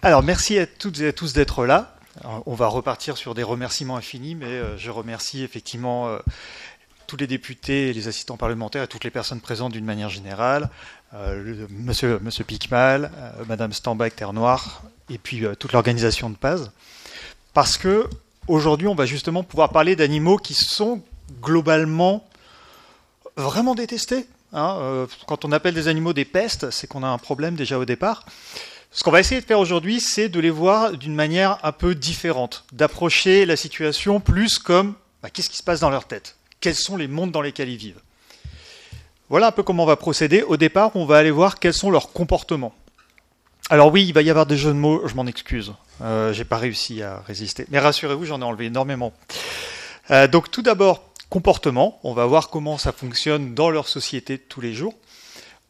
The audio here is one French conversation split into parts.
Alors, merci à toutes et à tous d'être là. Alors, on va repartir sur des remerciements infinis, mais je remercie effectivement tous les députés, les assistants parlementaires et toutes les personnes présentes d'une manière générale, monsieur Picmal, madame Stambach, Terre Noire, et puis toute l'organisation de Paz, parce que aujourd'hui, on va justement pouvoir parler d'animaux qui sont globalement vraiment détestés. Quand on appelle des animaux des pestes, c'est qu'on a un problème déjà au départ. Ce qu'on va essayer de faire aujourd'hui, c'est de les voir d'une manière un peu différente, d'approcher la situation plus comme qu'est-ce qui se passe dans leur tête, quels sont les mondes dans lesquels ils vivent. Voilà un peu comment on va procéder. Au départ, on va aller voir quels sont leurs comportements. Alors oui, il va y avoir des jeux de mots, je m'en excuse. J'ai pas réussi à résister. Mais rassurez-vous, j'en ai enlevé énormément. Donc tout d'abord, comportement. On va voir comment ça fonctionne dans leur société de tous les jours.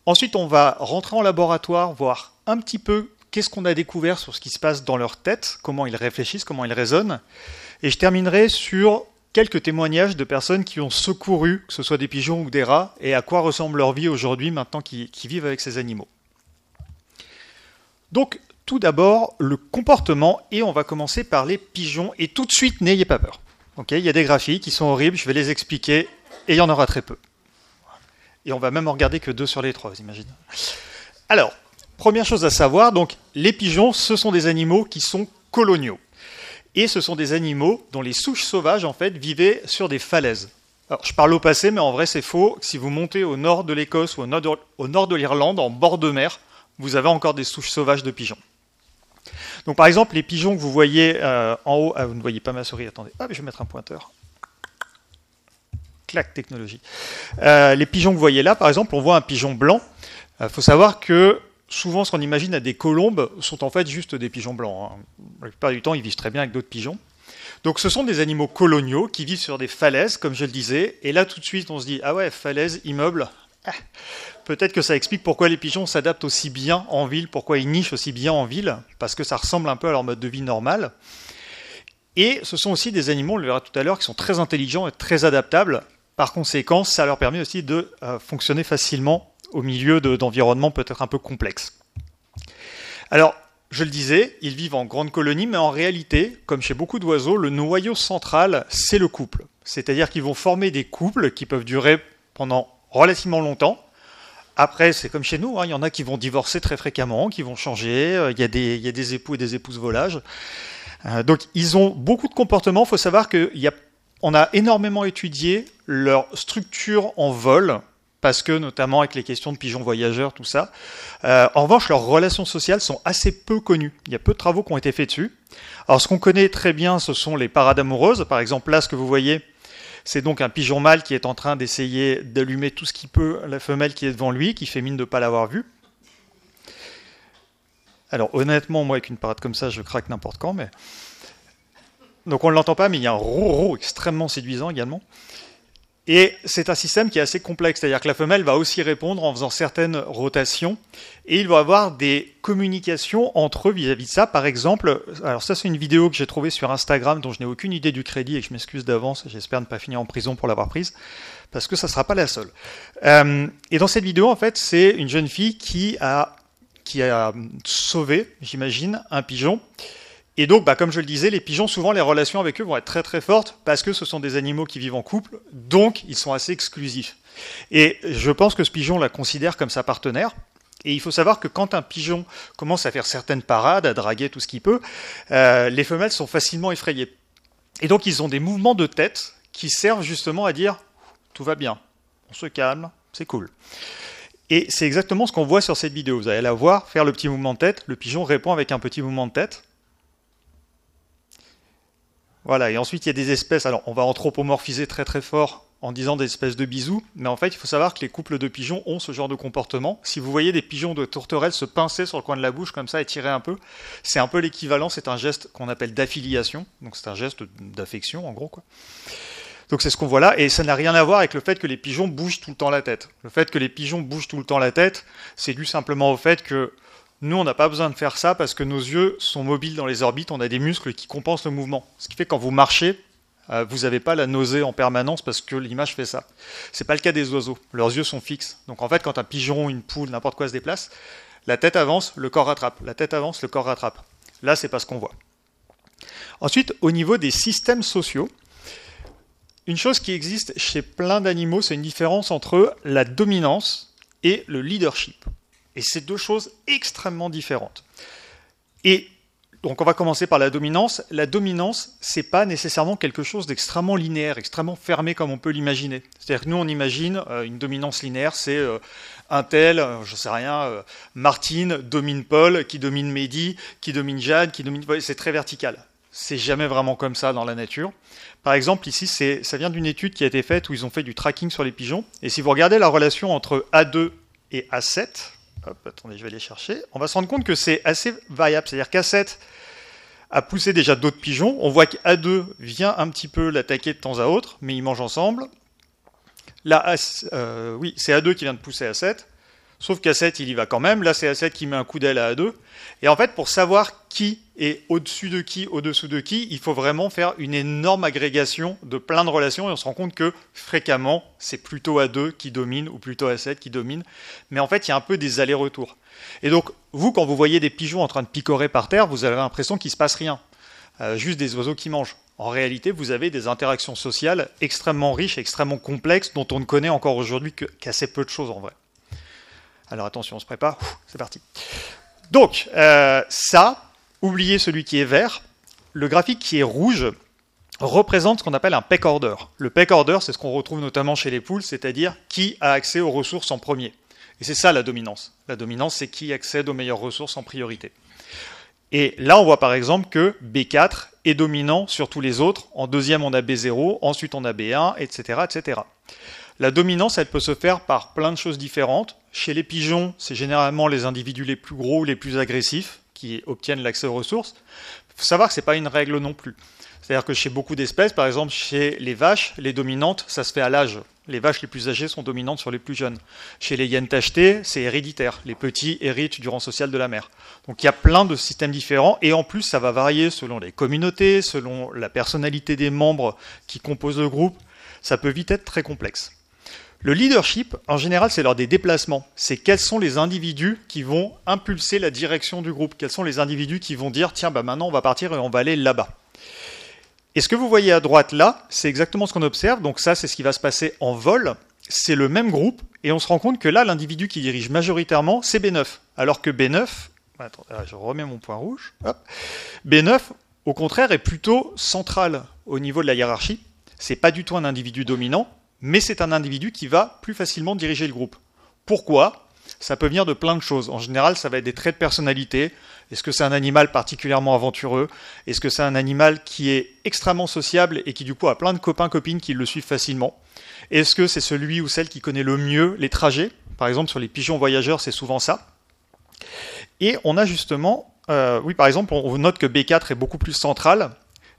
Ensuite, on va rentrer en laboratoire, voir un petit peu qu'est-ce qu'on a découvert sur ce qui se passe dans leur tête, comment ils réfléchissent, comment ils raisonnent. Et je terminerai sur quelques témoignages de personnes qui ont secouru, que ce soit des pigeons ou des rats, et à quoi ressemble leur vie aujourd'hui, maintenant qu'ils vivent avec ces animaux. Donc, tout d'abord, le comportement, et on va commencer par les pigeons, et tout de suite, n'ayez pas peur. Okay, il y a des graphiques qui sont horribles, je vais les expliquer, et il y en aura très peu. Et on va même en regarder que 2 sur les 3, vous imaginez. Alors, première chose à savoir, donc, les pigeons, ce sont des animaux qui sont coloniaux. Et ce sont des animaux dont les souches sauvages, en fait, vivaient sur des falaises. Alors, je parle au passé, mais en vrai, c'est faux. Si vous montez au nord de l'Écosse ou au nord de l'Irlande, en bord de mer, vous avez encore des souches sauvages de pigeons. Donc, par exemple, les pigeons que vous voyez en haut... Ah, vous ne voyez pas ma souris, attendez. Ah, mais je vais mettre un pointeur. Clac, technologie. Les pigeons que vous voyez là, par exemple, on voit un pigeon blanc. Il faut savoir que souvent, ce qu'on imagine à des colombes sont en fait juste des pigeons blancs. La plupart du temps, ils vivent très bien avec d'autres pigeons. Donc, ce sont des animaux coloniaux qui vivent sur des falaises, comme je le disais. Et là, tout de suite, on se dit, ah ouais, falaise, immeuble. Peut-être que ça explique pourquoi les pigeons s'adaptent aussi bien en ville, pourquoi ils nichent aussi bien en ville, parce que ça ressemble un peu à leur mode de vie normal. Et ce sont aussi des animaux, on le verra tout à l'heure, qui sont très intelligents et très adaptables. Par conséquent, ça leur permet aussi de fonctionner facilement au milieu d'environnements peut-être un peu complexes. Alors, je le disais, ils vivent en grande colonie, mais en réalité, comme chez beaucoup d'oiseaux, le noyau central, c'est le couple. C'est-à-dire qu'ils vont former des couples qui peuvent durer pendant relativement longtemps. Après, c'est comme chez nous, il y en a qui vont divorcer très fréquemment, qui vont changer, il y a des époux et des épouses volages. Donc, ils ont beaucoup de comportements. Il faut savoir qu'on a énormément étudié leur structure en vol, parce que notamment avec les questions de pigeons voyageurs, tout ça. En revanche, leurs relations sociales sont assez peu connues. Il y a peu de travaux qui ont été faits dessus. Alors, ce qu'on connaît très bien, ce sont les parades amoureuses. Par exemple, là, ce que vous voyez, c'est donc un pigeon mâle qui est en train d'essayer d'allumer tout ce qu'il peut la femelle qui est devant lui, qui fait mine de ne pas l'avoir vue. Alors, honnêtement, moi, avec une parade comme ça, je craque n'importe quand, mais... Donc, on ne l'entend pas, mais il y a un ro-ro extrêmement séduisant également. Et c'est un système qui est assez complexe, c'est-à-dire que la femelle va aussi répondre en faisant certaines rotations, et il va y avoir des communications entre eux vis-à-vis de ça. Par exemple, alors ça c'est une vidéo que j'ai trouvée sur Instagram dont je n'ai aucune idée du crédit et que je m'excuse d'avance, j'espère ne pas finir en prison pour l'avoir prise, parce que ça ne sera pas la seule. Et dans cette vidéo, en fait, c'est une jeune fille qui a sauvé, j'imagine, un pigeon. Et donc, comme je le disais, les pigeons, souvent, les relations avec eux vont être très très fortes parce que ce sont des animaux qui vivent en couple, donc ils sont assez exclusifs. Et je pense que ce pigeon la considère comme sa partenaire. Et il faut savoir que quand un pigeon commence à faire certaines parades, à draguer tout ce qu'il peut, les femelles sont facilement effrayées. Et donc, ils ont des mouvements de tête qui servent justement à dire « tout va bien, on se calme, c'est cool ». Et c'est exactement ce qu'on voit sur cette vidéo. Vous allez la voir faire le petit mouvement de tête, le pigeon répond avec un petit mouvement de tête. Voilà, et ensuite il y a des espèces, alors on va anthropomorphiser très très fort en disant des espèces de bisous, mais en fait il faut savoir que les couples de pigeons ont ce genre de comportement. Si vous voyez des pigeons de tourterelle se pincer sur le coin de la bouche comme ça et tirer un peu, c'est un peu l'équivalent, c'est un geste qu'on appelle d'affiliation, donc c'est un geste d'affection en gros, quoi. Donc c'est ce qu'on voit là, et ça n'a rien à voir avec le fait que les pigeons bougent tout le temps la tête. Le fait que les pigeons bougent tout le temps la tête, c'est dû simplement au fait que nous, on n'a pas besoin de faire ça parce que nos yeux sont mobiles dans les orbites, on a des muscles qui compensent le mouvement. Ce qui fait que quand vous marchez, vous n'avez pas la nausée en permanence parce que l'image fait ça. C'est pas le cas des oiseaux, leurs yeux sont fixes. Donc en fait, quand un pigeon, une poule, n'importe quoi se déplace, la tête avance, le corps rattrape. La tête avance, le corps rattrape. Là, c'est pas ce qu'on voit. Ensuite, au niveau des systèmes sociaux, une chose qui existe chez plein d'animaux, c'est une différence entre la dominance et le leadership. Et c'est deux choses extrêmement différentes. Et donc on va commencer par la dominance. La dominance, c'est pas nécessairement quelque chose d'extrêmement linéaire, extrêmement fermé comme on peut l'imaginer. C'est-à-dire que nous on imagine une dominance linéaire, c'est un tel, je sais rien, Martine domine Paul, qui domine Mehdi, qui domine Jade, qui domine... C'est très vertical. C'est jamais vraiment comme ça dans la nature. Par exemple, ici, ça vient d'une étude qui a été faite où ils ont fait du tracking sur les pigeons. Et si vous regardez la relation entre A2 et A7, hop, attendez, je vais aller chercher, on va se rendre compte que c'est assez variable. C'est-à-dire qu'A7 a poussé déjà d'autres pigeons. On voit qu'A2 vient un petit peu l'attaquer de temps à autre, mais ils mangent ensemble. Là, oui, c'est A2 qui vient de pousser A7. Sauf qu'A7, il y va quand même. Là, c'est A7 qui met un coup d'aile à A2. Et en fait, pour savoir qui est au-dessus de qui, au-dessous de qui, il faut vraiment faire une énorme agrégation de plein de relations. Et on se rend compte que, fréquemment, c'est plutôt A2 qui domine, ou plutôt A7 qui domine. Mais en fait, il y a un peu des allers-retours. Et donc, vous, quand vous voyez des pigeons en train de picorer par terre, vous avez l'impression qu'il ne se passe rien. Juste des oiseaux qui mangent. En réalité, vous avez des interactions sociales extrêmement riches, extrêmement complexes, dont on ne connaît encore aujourd'hui qu'assez peu de choses en vrai. Alors attention, on se prépare, c'est parti. Donc, ça, oubliez celui qui est vert. Le graphique qui est rouge représente ce qu'on appelle un peck order. Le peck order, c'est ce qu'on retrouve notamment chez les poules, c'est-à-dire qui a accès aux ressources en premier. Et c'est ça la dominance. La dominance, c'est qui accède aux meilleures ressources en priorité. Et là, on voit par exemple que B4 est dominant sur tous les autres. En deuxième, on a B0, ensuite on a B1, etc., etc. La dominance, elle peut se faire par plein de choses différentes. Chez les pigeons, c'est généralement les individus les plus gros ou les plus agressifs qui obtiennent l'accès aux ressources. Il faut savoir que ce n'est pas une règle non plus. C'est-à-dire que chez beaucoup d'espèces, par exemple chez les vaches, les dominantes, ça se fait à l'âge. Les vaches les plus âgées sont dominantes sur les plus jeunes. Chez les hyènes tachetées, c'est héréditaire. Les petits héritent du rang social de la mère. Donc il y a plein de systèmes différents et en plus ça va varier selon les communautés, selon la personnalité des membres qui composent le groupe. Ça peut vite être très complexe. Le leadership, en général, c'est lors des déplacements. C'est quels sont les individus qui vont impulser la direction du groupe. Quels sont les individus qui vont dire « Tiens, bah maintenant on va partir et on va aller là-bas ». Et ce que vous voyez à droite là, c'est exactement ce qu'on observe. Donc ça, c'est ce qui va se passer en vol. C'est le même groupe. Et on se rend compte que là, l'individu qui dirige majoritairement, c'est B9. Alors que B9... Attends, je remets mon point rouge. Hop. B9, au contraire, est plutôt central au niveau de la hiérarchie. C'est pas du tout un individu dominant, mais c'est un individu qui va plus facilement diriger le groupe. Pourquoi ? Ça peut venir de plein de choses. En général, ça va être des traits de personnalité. Est-ce que c'est un animal particulièrement aventureux ? Est-ce que c'est un animal qui est extrêmement sociable et qui du coup a plein de copains-copines qui le suivent facilement ? Est-ce que c'est celui ou celle qui connaît le mieux les trajets ? Par exemple, sur les pigeons voyageurs, c'est souvent ça. Et on a justement, oui, par exemple, on note que B4 est beaucoup plus central.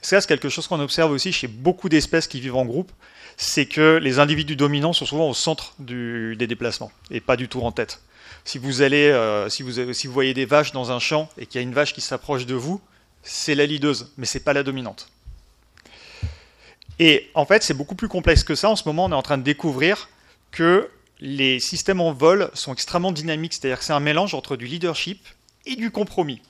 Ça, c'est quelque chose qu'on observe aussi chez beaucoup d'espèces qui vivent en groupe. C'est que les individus dominants sont souvent au centre des déplacements et pas du tout en tête. Si vous voyez des vaches dans un champ et qu'il y a une vache qui s'approche de vous, c'est la leaduse, mais c'est pas la dominante. Et en fait, c'est beaucoup plus complexe que ça. En ce moment, on est en train de découvrir que les systèmes en vol sont extrêmement dynamiques, c'est-à-dire que c'est un mélange entre du leadership et du compromis.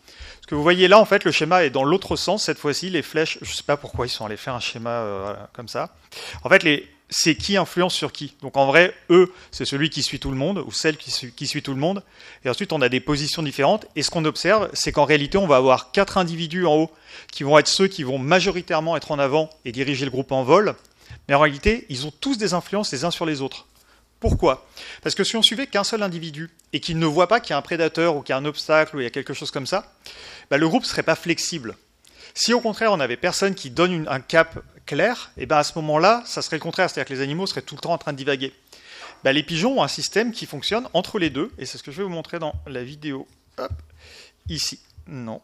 Ce que vous voyez là, en fait, le schéma est dans l'autre sens. Cette fois-ci, les flèches, je ne sais pas pourquoi ils sont allés faire un schéma comme ça. En fait, c'est qui influence sur qui. Donc en vrai, eux, c'est celui qui suit tout le monde, ou celle qui suit tout le monde. Et ensuite, on a des positions différentes. Et ce qu'on observe, c'est qu'en réalité, on va avoir 4 individus en haut qui vont être ceux qui vont majoritairement être en avant et diriger le groupe en vol. Mais en réalité, ils ont tous des influences les uns sur les autres. Pourquoi ? Parce que si on suivait qu'un seul individu et qu'il ne voit pas qu'il y a un prédateur ou qu'il y a un obstacle ou il y a quelque chose comme ça, bah le groupe ne serait pas flexible. Si au contraire on n'avait personne qui donne un cap clair, et ben à ce moment-là, ça serait le contraire, c'est-à-dire que les animaux seraient tout le temps en train de divaguer. Bah, les pigeons ont un système qui fonctionne entre les deux, et c'est ce que je vais vous montrer dans la vidéo. Hop, ici. Non,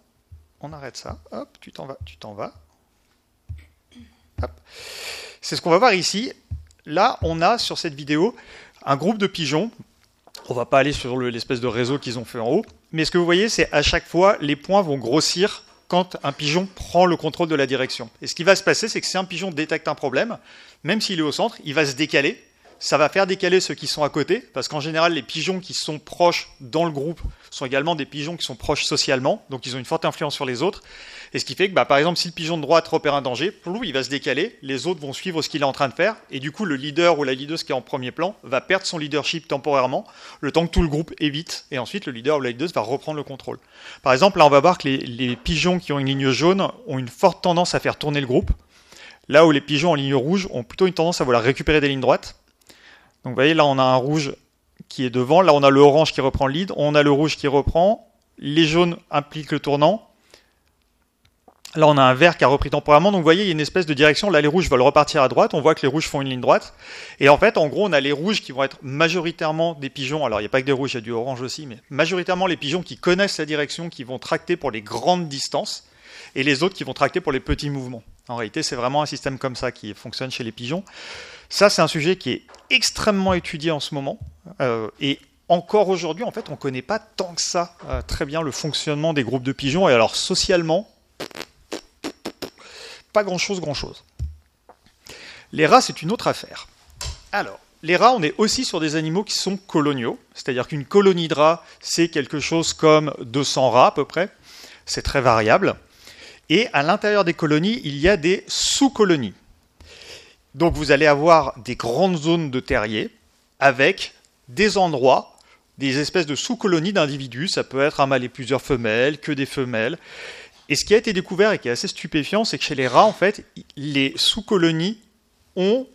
on arrête ça. Hop, tu t'en vas. Hop. C'est ce qu'on va voir ici. Là, on a sur cette vidéo un groupe de pigeons. On ne va pas aller sur l'espèce de réseau qu'ils ont fait en haut. Mais ce que vous voyez, c'est à chaque fois, les points vont grossir quand un pigeon prend le contrôle de la direction. Et ce qui va se passer, c'est que si un pigeon détecte un problème, même s'il est au centre, il va se décaler ça va faire décaler ceux qui sont à côté, parce qu'en général, les pigeons qui sont proches dans le groupe sont également des pigeons qui sont proches socialement, donc ils ont une forte influence sur les autres. Et ce qui fait que, par exemple, si le pigeon de droite repère un danger, il va se décaler, les autres vont suivre ce qu'il est en train de faire, et du coup, le leader ou la leaduse qui est en premier plan va perdre son leadership temporairement, le temps que tout le groupe évite, et ensuite le leader ou la leadeuse va reprendre le contrôle. Par exemple, là, on va voir que les pigeons qui ont une ligne jaune ont une forte tendance à faire tourner le groupe, là où les pigeons en ligne rouge ont plutôt une tendance à vouloir récupérer des lignes droites. Donc vous voyez, là on a un rouge qui est devant, là on a le orange qui reprend le lead, on a le rouge qui reprend, les jaunes impliquent le tournant, là on a un vert qui a repris temporairement, donc vous voyez il y a une espèce de direction, là les rouges veulent repartir à droite, on voit que les rouges font une ligne droite, et en fait en gros on a les rouges qui vont être majoritairement des pigeons, alors il n'y a pas que des rouges, il y a du orange aussi, mais majoritairement les pigeons qui connaissent la direction, qui vont tracter pour les grandes distances, et les autres qui vont tracter pour les petits mouvements. En réalité c'est vraiment un système comme ça qui fonctionne chez les pigeons. Ça, c'est un sujet qui est extrêmement étudié en ce moment. Et encore aujourd'hui, en fait, on ne connaît pas tant que ça très bien le fonctionnement des groupes de pigeons. Et alors, socialement, pas grand-chose. Les rats, c'est une autre affaire. Alors, les rats, on est aussi sur des animaux qui sont coloniaux. C'est-à-dire qu'une colonie de rats, c'est quelque chose comme 200 rats à peu près. C'est très variable. Et à l'intérieur des colonies, il y a des sous-colonies. Donc vous allez avoir des grandes zones de terriers avec des endroits, des espèces de sous-colonies d'individus. Ça peut être un mâle et plusieurs femelles, que des femelles. Et ce qui a été découvert et qui est assez stupéfiant, c'est que chez les rats, en fait, les sous-colonies ont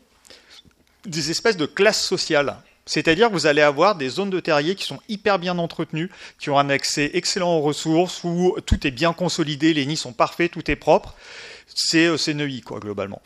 des espèces de classes sociales. C'est-à-dire que vous allez avoir des zones de terriers qui sont hyper bien entretenues, qui ont un accès excellent aux ressources, où tout est bien consolidé, les nids sont parfaits, tout est propre. C'est Neuilly, quoi, globalement.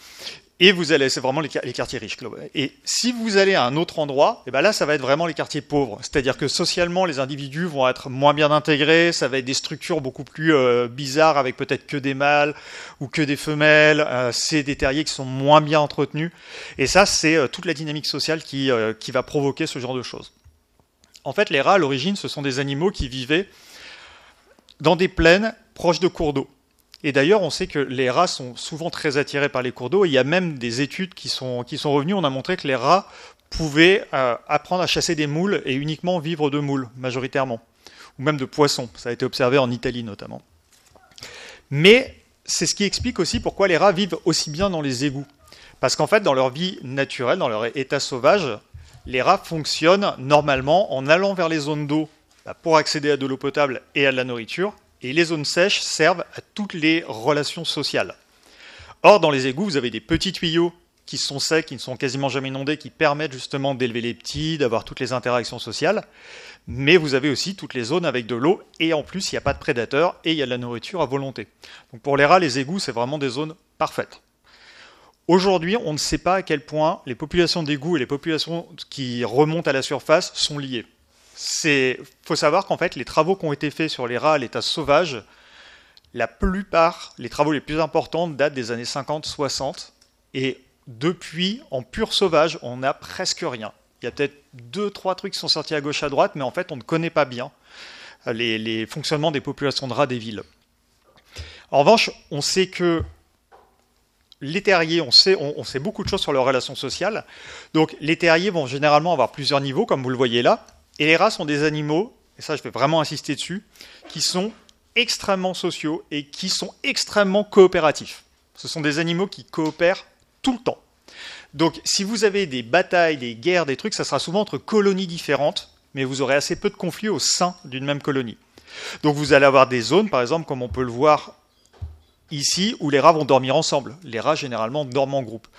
Et vous allez, c'est vraiment les quartiers riches. Et si vous allez à un autre endroit, et ben là, ça va être vraiment les quartiers pauvres. C'est-à-dire que socialement, les individus vont être moins bien intégrés, ça va être des structures beaucoup plus bizarres, avec peut-être que des mâles ou que des femelles. C'est des terriers qui sont moins bien entretenus. Et ça, c'est toute la dynamique sociale qui va provoquer ce genre de choses. En fait, les rats, à l'origine, ce sont des animaux qui vivaient dans des plaines proches de cours d'eau. Et d'ailleurs, on sait que les rats sont souvent très attirés par les cours d'eau. Il y a même des études qui sont revenues. On a montré que les rats pouvaient apprendre à chasser des moules et uniquement vivre de moules, majoritairement. Ou même de poissons. Ça a été observé en Italie, notamment. Mais c'est ce qui explique aussi pourquoi les rats vivent aussi bien dans les égouts. Parce qu'en fait, dans leur vie naturelle, dans leur état sauvage, les rats fonctionnent normalement en allant vers les zones d'eau pour accéder à de l'eau potable et à de la nourriture. Et les zones sèches servent à toutes les relations sociales. Or, dans les égouts, vous avez des petits tuyaux qui sont secs, qui ne sont quasiment jamais inondés, qui permettent justement d'élever les petits, d'avoir toutes les interactions sociales. Mais vous avez aussi toutes les zones avec de l'eau, et en plus, il n'y a pas de prédateurs, et il y a de la nourriture à volonté. Donc pour les rats, les égouts, c'est vraiment des zones parfaites. Aujourd'hui, on ne sait pas à quel point les populations d'égouts et les populations qui remontent à la surface sont liées. Il faut savoir qu'en fait, les travaux qui ont été faits sur les rats à l'état sauvage, la plupart, les travaux les plus importants datent des années 50-60, et depuis, en pur sauvage, on n'a presque rien. Il y a peut-être 2-3 trucs qui sont sortis à gauche à droite, mais en fait, on ne connaît pas bien les fonctionnements des populations de rats des villes. En revanche, on sait que les terriers, on sait beaucoup de choses sur leurs relations sociales. Donc, les terriers vont généralement avoir plusieurs niveaux, comme vous le voyez là. Et les rats sont des animaux, et ça je vais vraiment insister dessus, qui sont extrêmement sociaux et qui sont extrêmement coopératifs. Ce sont des animaux qui coopèrent tout le temps. Donc si vous avez des batailles, des guerres, des trucs, ça sera souvent entre colonies différentes, mais vous aurez assez peu de conflits au sein d'une même colonie. Donc vous allez avoir des zones, par exemple, comme on peut le voir ici, où les rats vont dormir ensemble. Les rats, généralement, dorment en groupe.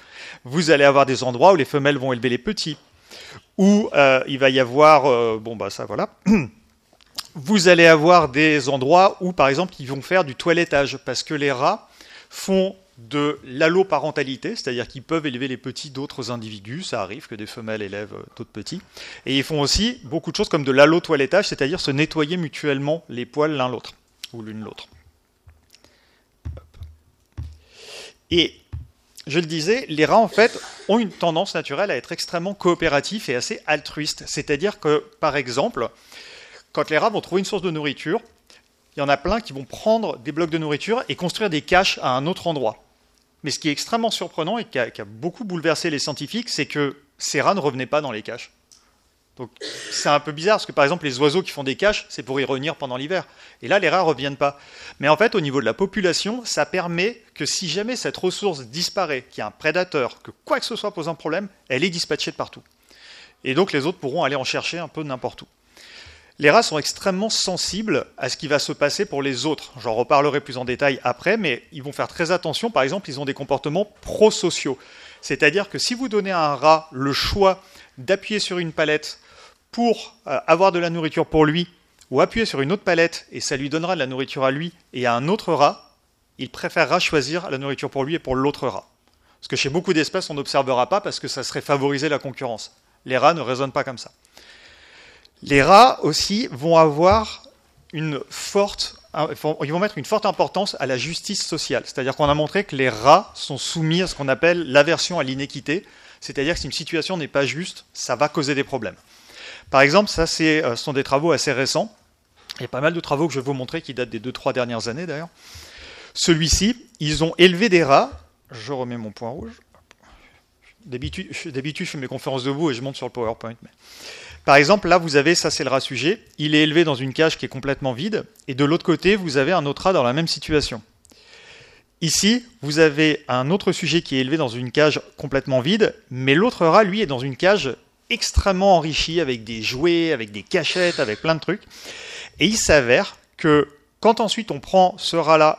Vous allez avoir des endroits où les femelles vont élever les petits. Où il va y avoir, ça voilà, vous allez avoir des endroits où, par exemple, ils vont faire du toilettage, parce que les rats font de l'alloparentalité, c'est-à-dire qu'ils peuvent élever les petits d'autres individus, ça arrive que des femelles élèvent d'autres petits, et ils font aussi beaucoup de choses comme de l'allotoilettage, c'est-à-dire se nettoyer mutuellement les poils l'un l'autre, ou l'une l'autre. Et je le disais, les rats, en fait, ont une tendance naturelle à être extrêmement coopératifs et assez altruistes. C'est-à-dire que, par exemple, quand les rats vont trouver une source de nourriture, il y en a plein qui vont prendre des blocs de nourriture et construire des caches à un autre endroit. Mais ce qui est extrêmement surprenant et qui a beaucoup bouleversé les scientifiques, c'est que ces rats ne revenaient pas dans les caches. Donc c'est un peu bizarre, parce que par exemple les oiseaux qui font des caches, c'est pour y revenir pendant l'hiver. Et là les rats ne reviennent pas. Mais en fait au niveau de la population, ça permet que si jamais cette ressource disparaît, qu'il y a un prédateur, que quoi que ce soit pose un problème, elle est dispatchée de partout. Et donc les autres pourront aller en chercher un peu n'importe où. Les rats sont extrêmement sensibles à ce qui va se passer pour les autres. J'en reparlerai plus en détail après, mais ils vont faire très attention. Par exemple, ils ont des comportements prosociaux. C'est-à-dire que si vous donnez à un rat le choix d'appuyer sur une palette pour avoir de la nourriture pour lui, ou appuyer sur une autre palette et ça lui donnera de la nourriture à lui et à un autre rat, il préférera choisir la nourriture pour lui et pour l'autre rat. Parce que chez beaucoup d'espèces, on n'observera pas parce que ça serait favoriser la concurrence. Les rats ne raisonnent pas comme ça. Les rats aussi vont avoir ils vont mettre une forte importance à la justice sociale. C'est-à-dire qu'on a montré que les rats sont soumis à ce qu'on appelle l'aversion à l'inéquité. C'est-à-dire que si une situation n'est pas juste, ça va causer des problèmes. Par exemple, ça, ce sont des travaux assez récents. Il y a pas mal de travaux que je vais vous montrer qui datent des 2-3 dernières années d'ailleurs. Celui-ci, ils ont élevé des rats. Je remets mon point rouge. D'habitude, je fais mes conférences debout et je monte sur le PowerPoint. Mais... Par exemple, là, vous avez, ça c'est le rat sujet. Il est élevé dans une cage qui est complètement vide. Et de l'autre côté, vous avez un autre rat dans la même situation. Ici, vous avez un autre sujet qui est élevé dans une cage complètement vide. Mais l'autre rat, lui, est dans une cage extrêmement enrichi avec des jouets, avec des cachettes, avec plein de trucs. Et il s'avère que quand ensuite on prend ce rat-là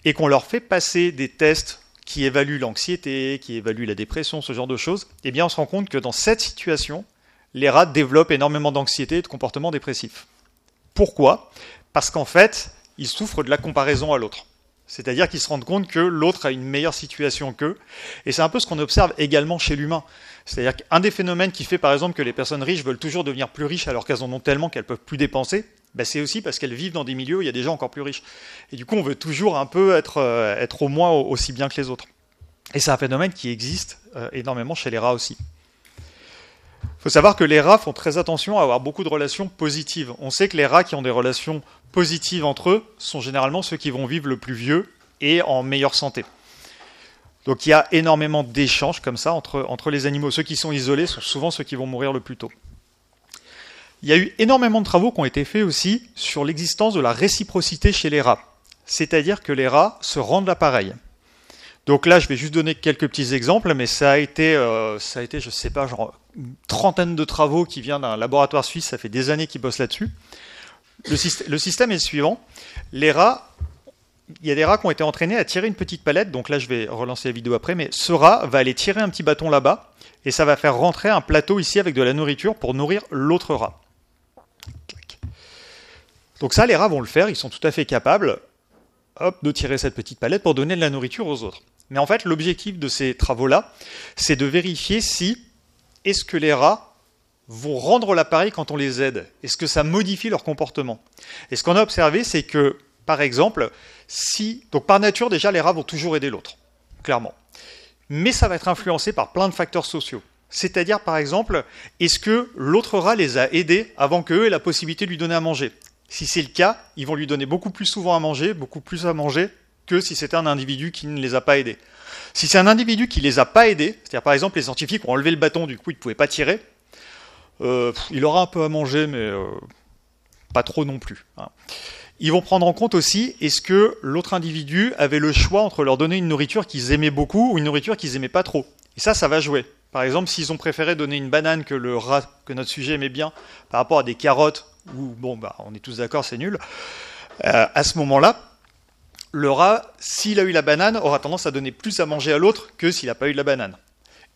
et qu'on leur fait passer des tests qui évaluent l'anxiété, qui évaluent la dépression, ce genre de choses, eh bien on se rend compte que dans cette situation, les rats développent énormément d'anxiété et de comportements dépressifs. Pourquoi ? Parce qu'en fait, ils souffrent de la comparaison à l'autre. C'est-à-dire qu'ils se rendent compte que l'autre a une meilleure situation qu'eux. Et c'est un peu ce qu'on observe également chez l'humain. C'est-à-dire qu'un des phénomènes qui fait par exemple que les personnes riches veulent toujours devenir plus riches alors qu'elles en ont tellement qu'elles ne peuvent plus dépenser, c'est aussi parce qu'elles vivent dans des milieux où il y a des gens encore plus riches. Et du coup, on veut toujours un peu être au moins aussi bien que les autres. Et c'est un phénomène qui existe énormément chez les rats aussi. Il faut savoir que les rats font très attention à avoir beaucoup de relations positives. On sait que les rats qui ont des relations positives entre eux sont généralement ceux qui vont vivre le plus vieux et en meilleure santé. Donc il y a énormément d'échanges comme ça entre les animaux. Ceux qui sont isolés sont souvent ceux qui vont mourir le plus tôt. Il y a eu énormément de travaux qui ont été faits aussi sur l'existence de la réciprocité chez les rats. C'est-à-dire que les rats se rendent l'appareil. Donc là, je vais juste donner quelques petits exemples, mais ça a été je sais pas, genre une trentaine de travaux qui viennent d'un laboratoire suisse, ça fait des années qu'ils bossent là-dessus. Le système est le suivant. Les rats, il y a des rats qui ont été entraînés à tirer une petite palette, donc là je vais relancer la vidéo après, mais ce rat va aller tirer un petit bâton là-bas, et ça va faire rentrer un plateau ici avec de la nourriture pour nourrir l'autre rat. Donc ça, les rats vont le faire, ils sont tout à fait capables de tirer cette petite palette pour donner de la nourriture aux autres. Mais en fait, l'objectif de ces travaux-là, c'est de vérifier si est-ce que les rats vont rendre l'appareil quand on les aide. Est-ce que ça modifie leur comportement ? Et ce qu'on a observé, c'est que, par exemple, donc par nature, déjà, les rats vont toujours aider l'autre, clairement. Mais ça va être influencé par plein de facteurs sociaux. C'est-à-dire, par exemple, est-ce que l'autre rat les a aidés avant qu'eux aient la possibilité de lui donner à manger ? Si c'est le cas, ils vont lui donner beaucoup plus souvent à manger, beaucoup plus à manger, que si c'était un individu qui ne les a pas aidés. Si c'est un individu qui ne les a pas aidés, c'est-à-dire par exemple les scientifiques ont enlevé le bâton, du coup ils ne pouvaient pas tirer, il aura un peu à manger, mais pas trop non plus. Hein. Ils vont prendre en compte aussi, est-ce que l'autre individu avait le choix entre leur donner une nourriture qu'ils aimaient beaucoup ou une nourriture qu'ils n'aimaient pas trop. Et ça va jouer. Par exemple, s'ils ont préféré donner une banane que le rat, que notre sujet aimait bien, par rapport à des carottes, où on est tous d'accord, c'est nul, à ce moment-là, le rat, s'il a eu la banane, aura tendance à donner plus à manger à l'autre que s'il n'a pas eu de la banane.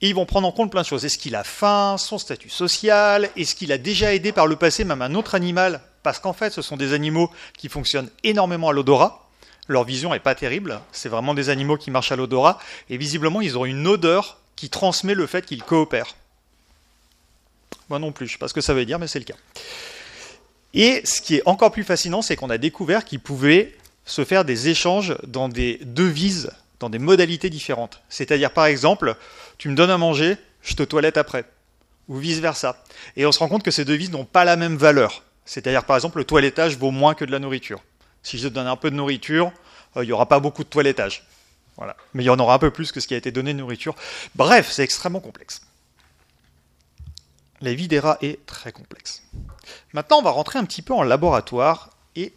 Et ils vont prendre en compte plein de choses. Est-ce qu'il a faim, son statut social, est-ce qu'il a déjà aidé par le passé même un autre animal ? Parce qu'en fait, ce sont des animaux qui fonctionnent énormément à l'odorat. Leur vision n'est pas terrible. C'est vraiment des animaux qui marchent à l'odorat. Et visiblement, ils ont une odeur qui transmet le fait qu'ils coopèrent. Moi non plus, je ne sais pas ce que ça veut dire, mais c'est le cas. Et ce qui est encore plus fascinant, c'est qu'on a découvert qu'ils pouvaient se faire des échanges dans des devises, dans des modalités différentes. C'est-à-dire, par exemple, tu me donnes à manger, je te toilette après. Ou vice-versa. Et on se rend compte que ces devises n'ont pas la même valeur. C'est-à-dire, par exemple, le toilettage vaut moins que de la nourriture. Si je te donne un peu de nourriture, il n'y aura pas beaucoup de toilettage. Voilà. Mais il y en aura un peu plus que ce qui a été donné de nourriture. Bref, c'est extrêmement complexe. la vie des rats est très complexe. Maintenant, on va rentrer un petit peu en laboratoire et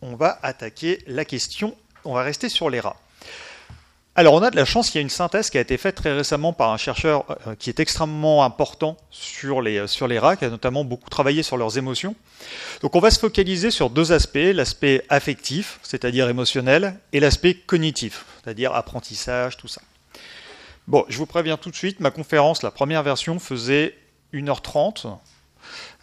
on va attaquer la question, on va rester sur les rats. Alors, on a de la chance, il y a une synthèse qui a été faite très récemment par un chercheur qui est extrêmement important sur les rats, qui a notamment beaucoup travaillé sur leurs émotions. Donc, on va se focaliser sur deux aspects, l'aspect affectif, c'est-à-dire émotionnel, et l'aspect cognitif, c'est-à-dire apprentissage, tout ça. Bon, je vous préviens tout de suite, ma conférence, la première version, faisait 1h30.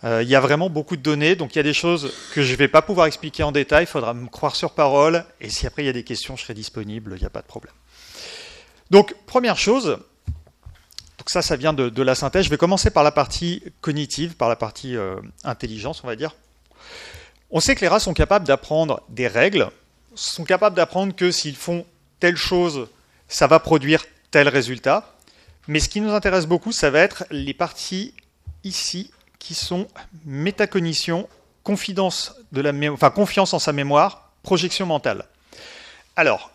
Il y a vraiment beaucoup de données, donc il y a des choses que je ne vais pas pouvoir expliquer en détail, il faudra me croire sur parole, et si après il y a des questions, je serai disponible, il n'y a pas de problème. Donc, première chose, donc ça vient de la synthèse. Je vais commencer par la partie cognitive, par la partie intelligence, on va dire. On sait que les rats sont capables d'apprendre des règles, sont capables d'apprendre que s'ils font telle chose, ça va produire tel résultat. Mais ce qui nous intéresse beaucoup, ça va être les parties ici qui sont métacognition, confiance en sa mémoire, projection mentale. Alors,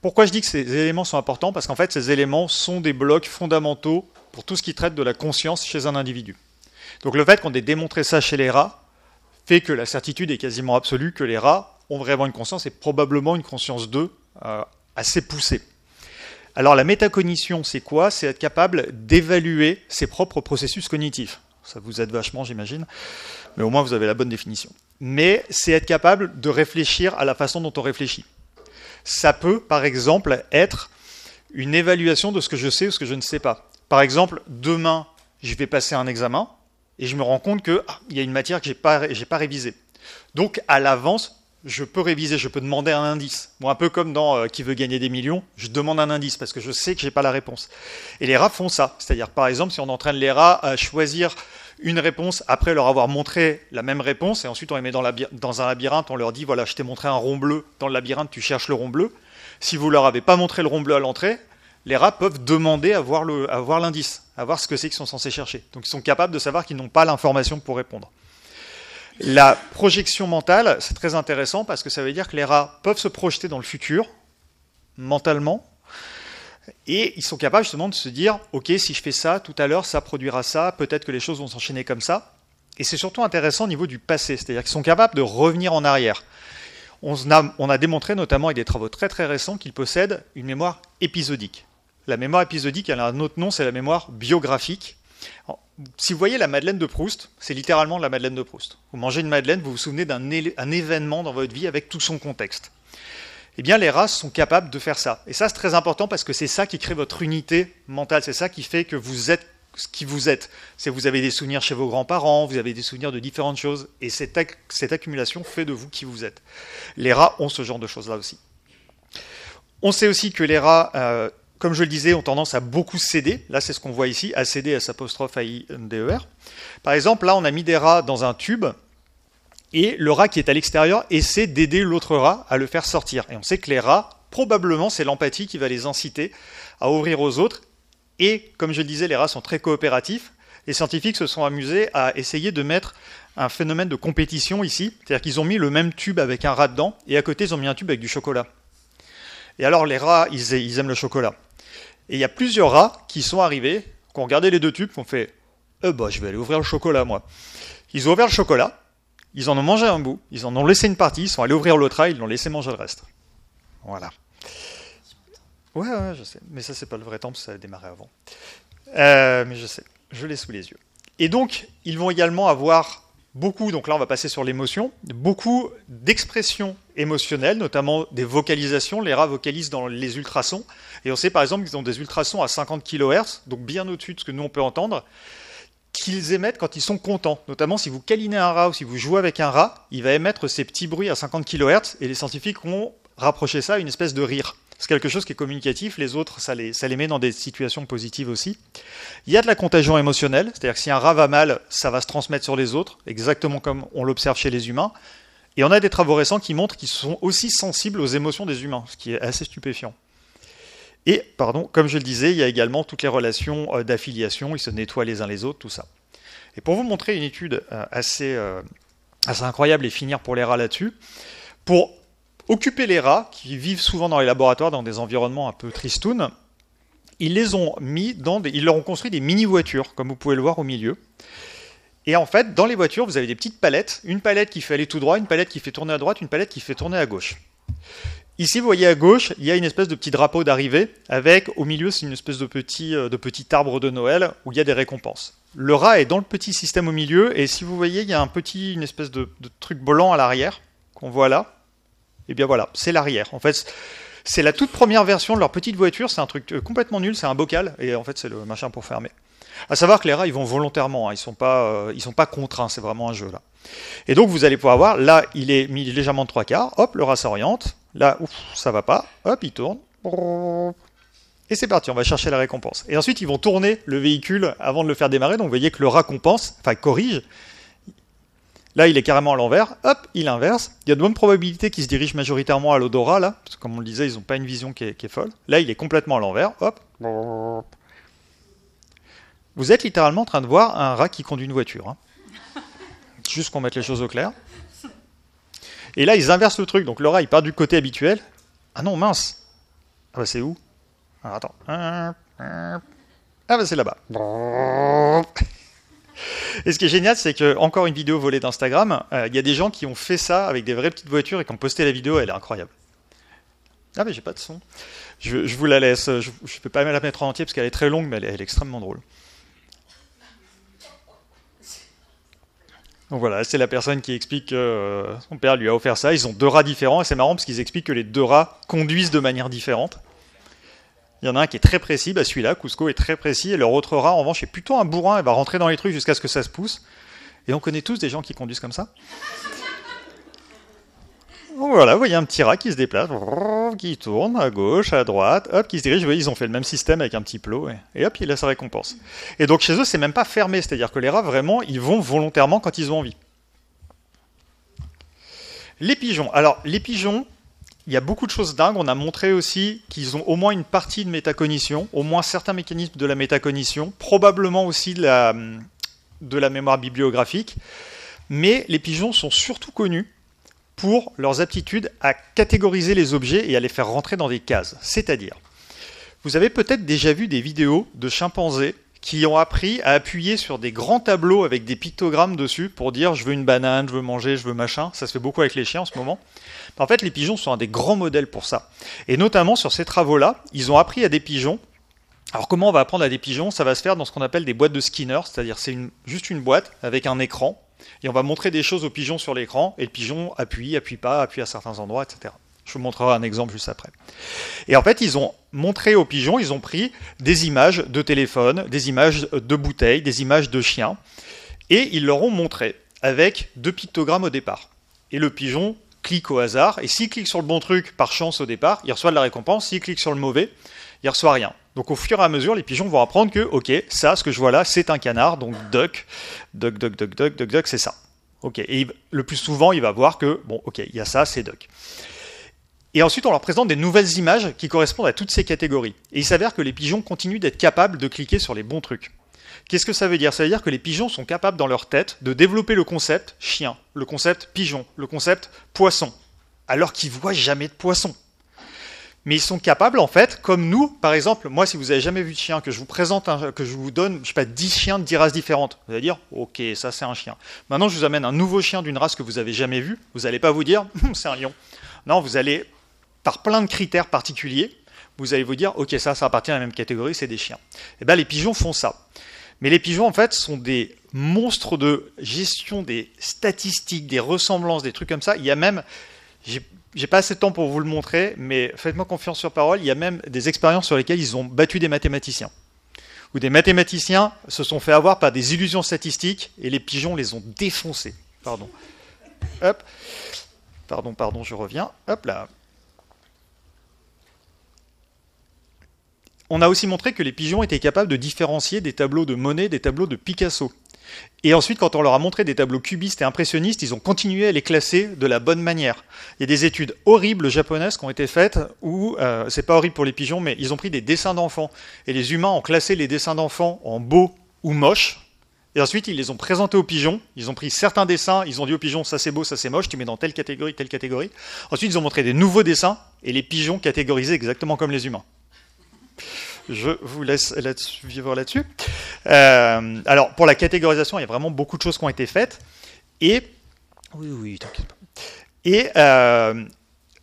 pourquoi je dis que ces éléments sont importants? Parce qu'en fait, ces éléments sont des blocs fondamentaux pour tout ce qui traite de la conscience chez un individu. Donc le fait qu'on ait démontré ça chez les rats fait que la certitude est quasiment absolue que les rats ont vraiment une conscience et probablement une conscience d'eux assez poussée. Alors la métacognition, c'est quoi? C'est être capable d'évaluer ses propres processus cognitifs. Ça vous aide vachement, j'imagine, mais au moins vous avez la bonne définition. Mais c'est être capable de réfléchir à la façon dont on réfléchit. Ça peut, par exemple, être une évaluation de ce que je sais ou ce que je ne sais pas. Par exemple, demain, je vais passer un examen et je me rends compte qu'il y a une matière que j'ai pas révisée. Donc, à l'avance, je peux réviser, je peux demander un indice. Bon, un peu comme dans Qui veut gagner des millions, je demande un indice parce que je sais que je n'ai pas la réponse. Et les rats font ça. C'est-à-dire, par exemple, si on entraîne les rats à choisir une réponse après leur avoir montré la même réponse, et ensuite on les met dans un labyrinthe, on leur dit, voilà, je t'ai montré un rond bleu, dans le labyrinthe, tu cherches le rond bleu. Si vous leur avez pas montré le rond bleu à l'entrée, les rats peuvent demander à voir l'indice, à voir ce que c'est qu'ils sont censés chercher. Donc ils sont capables de savoir qu'ils n'ont pas l'information pour répondre. La projection mentale, c'est très intéressant parce que ça veut dire que les rats peuvent se projeter dans le futur, mentalement, et ils sont capables justement de se dire « Ok, si je fais ça, tout à l'heure, ça produira ça, peut-être que les choses vont s'enchaîner comme ça. » Et c'est surtout intéressant au niveau du passé, c'est-à-dire qu'ils sont capables de revenir en arrière. On a démontré notamment avec des travaux très très récents qu'ils possèdent une mémoire épisodique. La mémoire épisodique, elle a un autre nom, c'est la mémoire biographique. Alors, si vous voyez la Madeleine de Proust, c'est littéralement la Madeleine de Proust. Vous mangez une Madeleine, vous vous souvenez d'un événement dans votre vie avec tout son contexte. Eh bien, les rats sont capables de faire ça. Et ça, c'est très important parce que c'est ça qui crée votre unité mentale. C'est ça qui fait que vous êtes ce qui vous êtes. C'est vous avez des souvenirs chez vos grands-parents, vous avez des souvenirs de différentes choses. Et cette accumulation fait de vous qui vous êtes. Les rats ont ce genre de choses-là aussi. On sait aussi que les rats, comme je le disais, ont tendance à beaucoup céder. Là, c'est ce qu'on voit ici, ACD, S''AIDER. Par exemple, là, on a mis des rats dans un tube. Et le rat qui est à l'extérieur essaie d'aider l'autre rat à le faire sortir. Et on sait que les rats, probablement, c'est l'empathie qui va les inciter à ouvrir aux autres. Et, comme je le disais, les rats sont très coopératifs. Les scientifiques se sont amusés à essayer de mettre un phénomène de compétition ici. C'est-à-dire qu'ils ont mis le même tube avec un rat dedans, et à côté, ils ont mis un tube avec du chocolat. Et alors, les rats, ils aiment le chocolat. Et il y a plusieurs rats qui sont arrivés, qui ont regardé les deux tubes, qui ont fait « je vais aller ouvrir le chocolat, moi ». Ils ont ouvert le chocolat. Ils en ont mangé un bout, ils en ont laissé une partie, ils sont allés ouvrir l'autre rat, ils l'ont laissé manger le reste. Voilà. Ouais, je sais. Mais ça, c'est pas le vrai temps, parce que ça a démarré avant. Mais je sais. Je l'ai sous les yeux. Et donc, ils vont également avoir beaucoup, donc là, on va passer sur l'émotion, beaucoup d'expressions émotionnelles, notamment des vocalisations. Les rats vocalisent dans les ultrasons. Et on sait, par exemple, qu'ils ont des ultrasons à 50 kHz, donc bien au-dessus de ce que nous, on peut entendre, qu'ils émettent quand ils sont contents. Notamment, si vous câlinez un rat ou si vous jouez avec un rat, il va émettre ces petits bruits à 50 kHz et les scientifiques ont rapproché ça à une espèce de rire. C'est quelque chose qui est communicatif, les autres, ça les met dans des situations positives aussi. Il y a de la contagion émotionnelle, c'est-à-dire que si un rat va mal, ça va se transmettre sur les autres, exactement comme on l'observe chez les humains. Et on a des travaux récents qui montrent qu'ils sont aussi sensibles aux émotions des humains, ce qui est assez stupéfiant. Et, comme je le disais, il y a également toutes les relations d'affiliation, ils se nettoient les uns les autres, tout ça. Et pour vous montrer une étude assez incroyable et finir pour les rats là-dessus, pour occuper les rats, qui vivent souvent dans les laboratoires, dans des environnements un peu tristounes, ils les ont mis ils leur ont construit des mini-voitures, comme vous pouvez le voir au milieu. Et en fait, dans les voitures, vous avez des petites palettes, une palette qui fait aller tout droit, une palette qui fait tourner à droite, une palette qui fait tourner à gauche. Ici, vous voyez à gauche, il y a une espèce de petit drapeau d'arrivée, avec au milieu, c'est une espèce de petit arbre de Noël où il y a des récompenses. Le rat est dans le petit système au milieu, et si vous voyez, il y a une espèce de truc blanc à l'arrière, qu'on voit là. Et bien voilà, c'est l'arrière. En fait, c'est la toute première version de leur petite voiture, c'est un truc complètement nul, c'est un bocal, et en fait, c'est le machin pour fermer. À savoir que les rats, ils vont volontairement, ils sont pas contraints, c'est vraiment un jeu là. Et donc vous allez pouvoir voir, là il est mis légèrement de 3/4, hop, le rat s'oriente, là, ouf, ça va pas, hop, il tourne, et c'est parti, on va chercher la récompense. Et ensuite ils vont tourner le véhicule avant de le faire démarrer, donc vous voyez que le rat corrige, là il est carrément à l'envers, hop, il inverse, il y a de bonnes probabilités qu'il se dirige majoritairement à l'odorat là, parce que comme on le disait, ils n'ont pas une vision qui est folle, là il est complètement à l'envers, hop. Vous êtes littéralement en train de voir un rat qui conduit une voiture. Hein. Juste qu'on mette les choses au clair. Et là, ils inversent le truc. Donc le rat, il part du côté habituel. Ah non, mince. Ah bah c'est où? Alors, attends. Ah bah c'est là-bas. Et ce qui est génial, c'est que, encore une vidéo volée d'Instagram, il y a des gens qui ont fait ça avec des vraies petites voitures et qui ont posté la vidéo, elle est incroyable. Ah mais j'ai pas de son. Je vous la laisse. Je ne peux pas la mettre en entier parce qu'elle est très longue, mais elle est extrêmement drôle. Donc voilà, c'est la personne qui explique que son père lui a offert ça. Ils ont 2 rats différents et c'est marrant parce qu'ils expliquent que les 2 rats conduisent de manière différente. Il y en a un qui est très précis, celui-là, Cusco, est très précis, et leur autre rat, en revanche, est plutôt un bourrin, il va rentrer dans les trucs jusqu'à ce que ça se pousse. Et on connaît tous des gens qui conduisent comme ça. Donc voilà, vous voyez un petit rat qui se déplace, qui tourne à gauche, à droite, hop, qui se dirige. Vous voyez, ils ont fait le même système avec un petit plot, et hop, il a sa récompense. Et donc chez eux, c'est même pas fermé, c'est-à-dire que les rats, vraiment, ils vont volontairement quand ils ont envie. Les pigeons. Alors, les pigeons, il y a beaucoup de choses dingues. On a montré aussi qu'ils ont au moins une partie de métacognition, au moins certains mécanismes de la métacognition, probablement aussi de la mémoire bibliographique. Mais les pigeons sont surtout connus pour leurs aptitudes à catégoriser les objets et à les faire rentrer dans des cases. C'est-à-dire, vous avez peut-être déjà vu des vidéos de chimpanzés qui ont appris à appuyer sur des grands tableaux avec des pictogrammes dessus pour dire « je veux une banane, je veux manger, je veux machin ». Ça se fait beaucoup avec les chiens en ce moment. En fait, les pigeons sont un des grands modèles pour ça. Et notamment sur ces travaux-là, ils ont appris à des pigeons. Alors comment on va apprendre à des pigeons? Ça va se faire dans ce qu'on appelle des boîtes de Skinner, c'est-à-dire c'est juste une boîte avec un écran. Et on va montrer des choses aux pigeons sur l'écran, et le pigeon appuie pas, appuie à certains endroits, etc. Je vous montrerai un exemple juste après. Et en fait, ils ont montré aux pigeons, ils ont pris des images de téléphone, des images de bouteilles, des images de chiens, et ils leur ont montré avec 2 pictogrammes au départ. Et le pigeon clique au hasard, et s'il clique sur le bon truc par chance au départ, il reçoit de la récompense, s'il clique sur le mauvais, il reçoit rien. Donc au fur et à mesure, les pigeons vont apprendre que, ok, ça, ce que je vois là, c'est un canard, donc duck, c'est ça. Ok, et le plus souvent, il va voir que, bon, ok, il y a ça, c'est duck. Et ensuite, on leur présente des nouvelles images qui correspondent à toutes ces catégories. Et il s'avère que les pigeons continuent d'être capables de cliquer sur les bons trucs. Qu'est-ce que ça veut dire? Ça veut dire que les pigeons sont capables dans leur tête de développer le concept chien, le concept pigeon, le concept poisson, alors qu'ils voient jamais de poisson. Mais ils sont capables, en fait, comme nous, par exemple, moi, si vous avez jamais vu de chien, que je vous présente, que je vous donne, je sais pas, 10 chiens de 10 races différentes, vous allez dire, ok, ça c'est un chien. Maintenant, je vous amène un nouveau chien d'une race que vous avez jamais vu, vous n'allez pas vous dire, c'est un lion. Non, vous allez, par plein de critères particuliers, vous allez vous dire, ok, ça appartient à la même catégorie, c'est des chiens. Et bien, les pigeons font ça. Mais les pigeons, en fait, sont des monstres de gestion des statistiques, des ressemblances, des trucs comme ça. Il y a même, j'ai pas assez de temps pour vous le montrer, mais faites-moi confiance sur parole, il y a même des expériences sur lesquelles ils ont battu des mathématiciens. Où des mathématiciens se sont fait avoir par des illusions statistiques et les pigeons les ont défoncés. Pardon. Hop. Pardon, je reviens. Hop là. On a aussi montré que les pigeons étaient capables de différencier des tableaux de Monet des tableaux de Picasso. Et ensuite, quand on leur a montré des tableaux cubistes et impressionnistes, ils ont continué à les classer de la bonne manière. Il y a des études horribles japonaises qui ont été faites où, c'est pas horrible pour les pigeons, mais ils ont pris des dessins d'enfants. Et les humains ont classé les dessins d'enfants en beaux ou moches. Et ensuite, ils les ont présentés aux pigeons. Ils ont pris certains dessins, ils ont dit aux pigeons, ça c'est beau, ça c'est moche, tu mets dans telle catégorie, telle catégorie. Ensuite, ils ont montré des nouveaux dessins, et les pigeons catégorisaient exactement comme les humains. Je vous laisse vivre là-dessus. Alors, pour la catégorisation, il y a vraiment beaucoup de choses qui ont été faites. Et, oui, t'inquiète pas. Et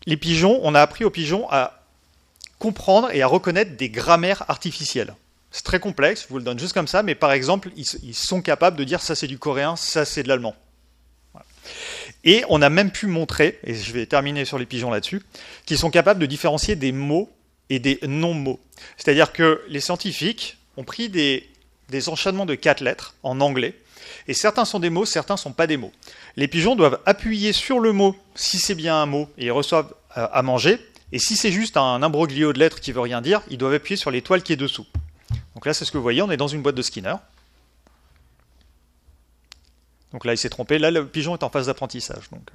les pigeons, on a appris aux pigeons à comprendre et à reconnaître des grammaires artificielles. C'est très complexe, je vous le donne juste comme ça, mais par exemple, ils sont capables de dire ça c'est du coréen, ça c'est de l'allemand. Voilà. Et on a même pu montrer, et je vais terminer sur les pigeons là-dessus, qu'ils sont capables de différencier des mots et des non-mots. C'est-à-dire que les scientifiques ont pris des enchaînements de 4 lettres en anglais, et certains sont des mots, certains ne sont pas des mots. Les pigeons doivent appuyer sur le mot si c'est bien un mot, et ils reçoivent à manger, et si c'est juste un imbroglio de lettres qui ne veut rien dire, ils doivent appuyer sur l'étoile qui est dessous. Donc là, c'est ce que vous voyez, on est dans une boîte de Skinner. Donc là, il s'est trompé. Là, le pigeon est en phase d'apprentissage. Donc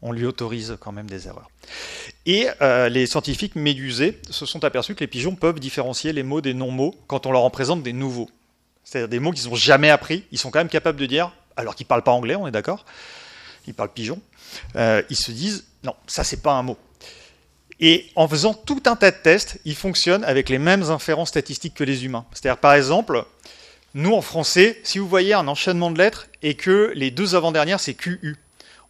on lui autorise quand même des erreurs. Et les scientifiques médusés se sont aperçus que les pigeons peuvent différencier les mots des non-mots quand on leur en présente des nouveaux. C'est-à-dire des mots qu'ils n'ont jamais appris. Ils sont quand même capables de dire, alors qu'ils ne parlent pas anglais, on est d'accord, ils parlent pigeon, ils se disent, non, ça c'est pas un mot. Et en faisant tout un tas de tests, ils fonctionnent avec les mêmes inférences statistiques que les humains. C'est-à-dire, par exemple, nous en français, si vous voyez un enchaînement de lettres et que les deux avant-dernières c'est QU,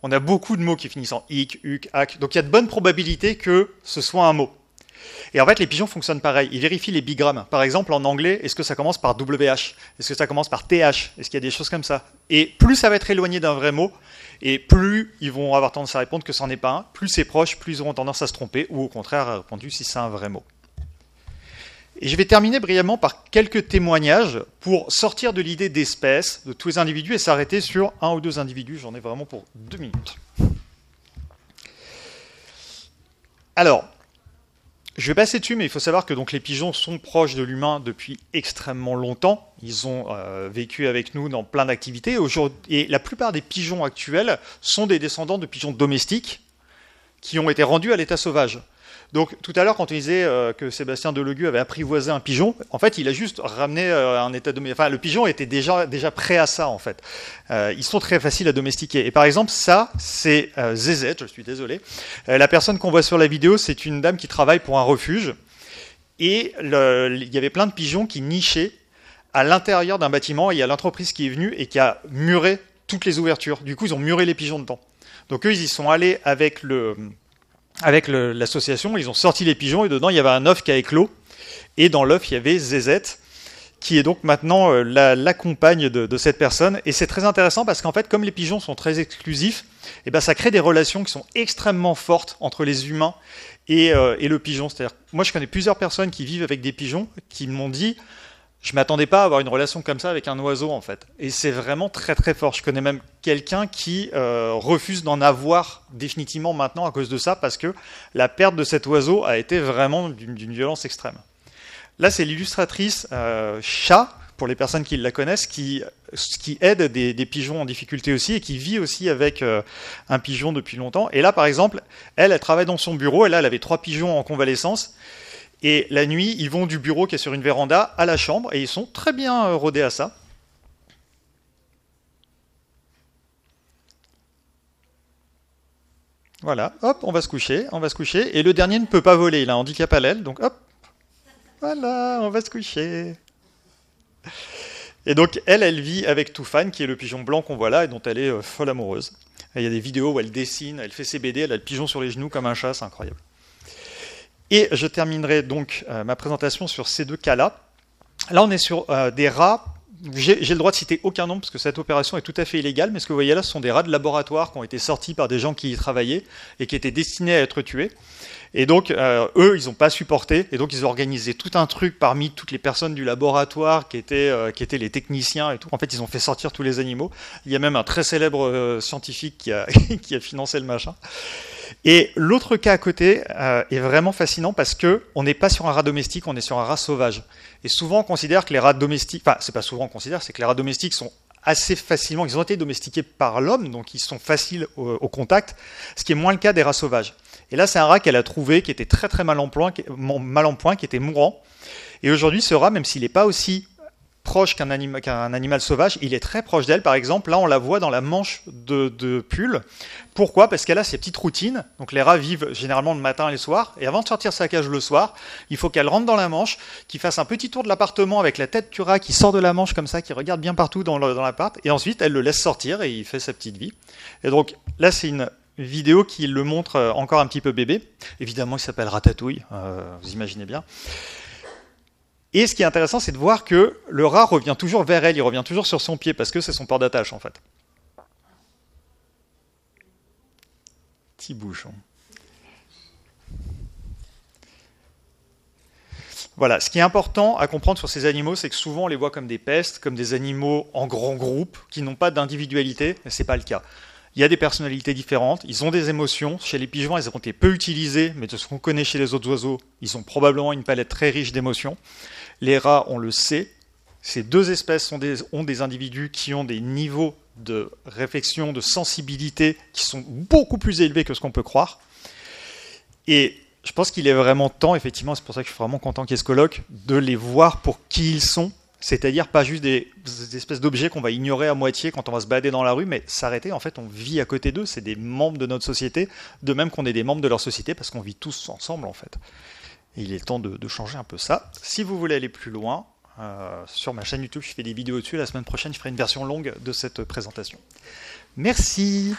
on a beaucoup de mots qui finissent en ic, uc, ac, donc il y a de bonnes probabilités que ce soit un mot. Et en fait, les pigeons fonctionnent pareil. Ils vérifient les bigrammes. Par exemple, en anglais, est-ce que ça commence par WH? Est-ce que ça commence par TH? Est-ce qu'il y a des choses comme ça? Et plus ça va être éloigné d'un vrai mot, et plus ils vont avoir tendance à répondre que c'en est pas un, plus c'est proche, plus ils auront tendance à se tromper, ou au contraire à répondre si c'est un vrai mot. Et je vais terminer brièvement par quelques témoignages pour sortir de l'idée d'espèce de tous les individus et s'arrêter sur un ou deux individus. J'en ai vraiment pour 2 minutes. Alors, je vais passer dessus, mais il faut savoir que donc, les pigeons sont proches de l'humain depuis extrêmement longtemps. Ils ont vécu avec nous dans plein d'activités. Et la plupart des pigeons actuels sont des descendants de pigeons domestiques qui ont été rendus à l'état sauvage. Donc tout à l'heure, quand on disait que Sébastien Delegu avait apprivoisé un pigeon, en fait, il a juste ramené un état domestique. Enfin, le pigeon était déjà prêt à ça, en fait. Ils sont très faciles à domestiquer. Et par exemple, ça, c'est Zézette, je suis désolé. La personne qu'on voit sur la vidéo, c'est une dame qui travaille pour un refuge. Et il y avait plein de pigeons qui nichaient à l'intérieur d'un bâtiment. Et il y a l'entreprise qui est venue et qui a muré toutes les ouvertures. Du coup, ils ont muré les pigeons dedans. Donc eux, ils y sont allés avec l'association, ils ont sorti les pigeons et dedans il y avait un œuf qui a éclos et dans l'œuf il y avait Zézette qui est donc maintenant la compagne de cette personne et c'est très intéressant parce qu'en fait comme les pigeons sont très exclusifs, et ben ça crée des relations qui sont extrêmement fortes entre les humains et le pigeon. C'est-à-dire moi je connais plusieurs personnes qui vivent avec des pigeons qui m'ont dit je m'attendais pas à avoir une relation comme ça avec un oiseau en fait. Et c'est vraiment très très fort. Je connais même quelqu'un qui refuse d'en avoir définitivement maintenant à cause de ça parce que la perte de cet oiseau a été vraiment d'une violence extrême. Là c'est l'illustratrice Chat, pour les personnes qui la connaissent, qui aide des pigeons en difficulté aussi et qui vit aussi avec un pigeon depuis longtemps. Et là par exemple, elle travaille dans son bureau et là elle avait 3 pigeons en convalescence. Et la nuit, ils vont du bureau qui est sur une véranda à la chambre et ils sont très bien rodés à ça. Voilà, hop, on va se coucher. Et le dernier ne peut pas voler, il a un handicap à l'aile, donc hop, voilà, on va se coucher. Et donc elle vit avec Toufan, qui est le pigeon blanc qu'on voit là et dont elle est folle amoureuse. Et il y a des vidéos où elle dessine, elle fait ses BD, elle a le pigeon sur les genoux comme un chat, c'est incroyable. Et je terminerai donc ma présentation sur ces 2 cas-là. Là, on est sur des rats. J'ai le droit de citer aucun nom parce que cette opération est tout à fait illégale, mais ce que vous voyez là, ce sont des rats de laboratoire qui ont été sortis par des gens qui y travaillaient et qui étaient destinés à être tués. Et donc, eux, ils n'ont pas supporté, et donc ils ont organisé tout un truc parmi toutes les personnes du laboratoire qui étaient les techniciens et tout. En fait, ils ont fait sortir tous les animaux. Il y a même un très célèbre scientifique qui a financé le machin. Et l'autre cas à côté est vraiment fascinant parce que on n'est pas sur un rat domestique, on est sur un rat sauvage. Et souvent on considère que les rats domestiques, enfin c'est pas souvent on considère, c'est que les rats domestiques sont assez facilement, ils ont été domestiqués par l'homme, donc ils sont faciles au contact, ce qui est moins le cas des rats sauvages. Et là c'est un rat qu'elle a trouvé qui était très mal en point, qui était mourant. Et aujourd'hui ce rat, même s'il n'est pas aussi proche qu'un animal sauvage, il est très proche d'elle. Par exemple, là, on la voit dans la manche de pull. Pourquoi? Parce qu'elle a ses petites routines. Donc les rats vivent généralement le matin et le soir. Et avant de sortir sa cage le soir, il faut qu'elle rentre dans la manche, qu'il fasse un petit tour de l'appartement avec la tête du rat qui sort de la manche comme ça, qui regarde bien partout dans l'appart. Et ensuite, elle le laisse sortir et il fait sa petite vie. Et donc là, c'est une vidéo qui le montre encore un petit peu bébé. Évidemment, il s'appelle Ratatouille, vous imaginez bien. Et ce qui est intéressant, c'est de voir que le rat revient toujours vers elle, il revient toujours sur son pied, parce que c'est son port d'attache, en fait. Petit bouchon. Voilà, ce qui est important à comprendre sur ces animaux, c'est que souvent on les voit comme des pestes, comme des animaux en grand groupe, qui n'ont pas d'individualité, mais ce n'est pas le cas. Il y a des personnalités différentes, ils ont des émotions. Chez les pigeons, elles ont été peu utilisées, mais de ce qu'on connaît chez les autres oiseaux, ils ont probablement une palette très riche d'émotions. Les rats, on le sait, ces deux espèces ont des individus qui ont des niveaux de réflexion, de sensibilité qui sont beaucoup plus élevés que ce qu'on peut croire. Et je pense qu'il est vraiment temps, effectivement, c'est pour ça que je suis vraiment content qu'il y ait ce colloque, de les voir pour qui ils sont, c'est-à-dire pas juste des espèces d'objets qu'on va ignorer à moitié quand on va se balader dans la rue, mais s'arrêter, en fait, on vit à côté d'eux, c'est des membres de notre société, de même qu'on est des membres de leur société, parce qu'on vit tous ensemble, en fait. Et il est temps de changer un peu ça. Si vous voulez aller plus loin, sur ma chaîne YouTube, je fais des vidéos dessus. La semaine prochaine, je ferai une version longue de cette présentation. Merci.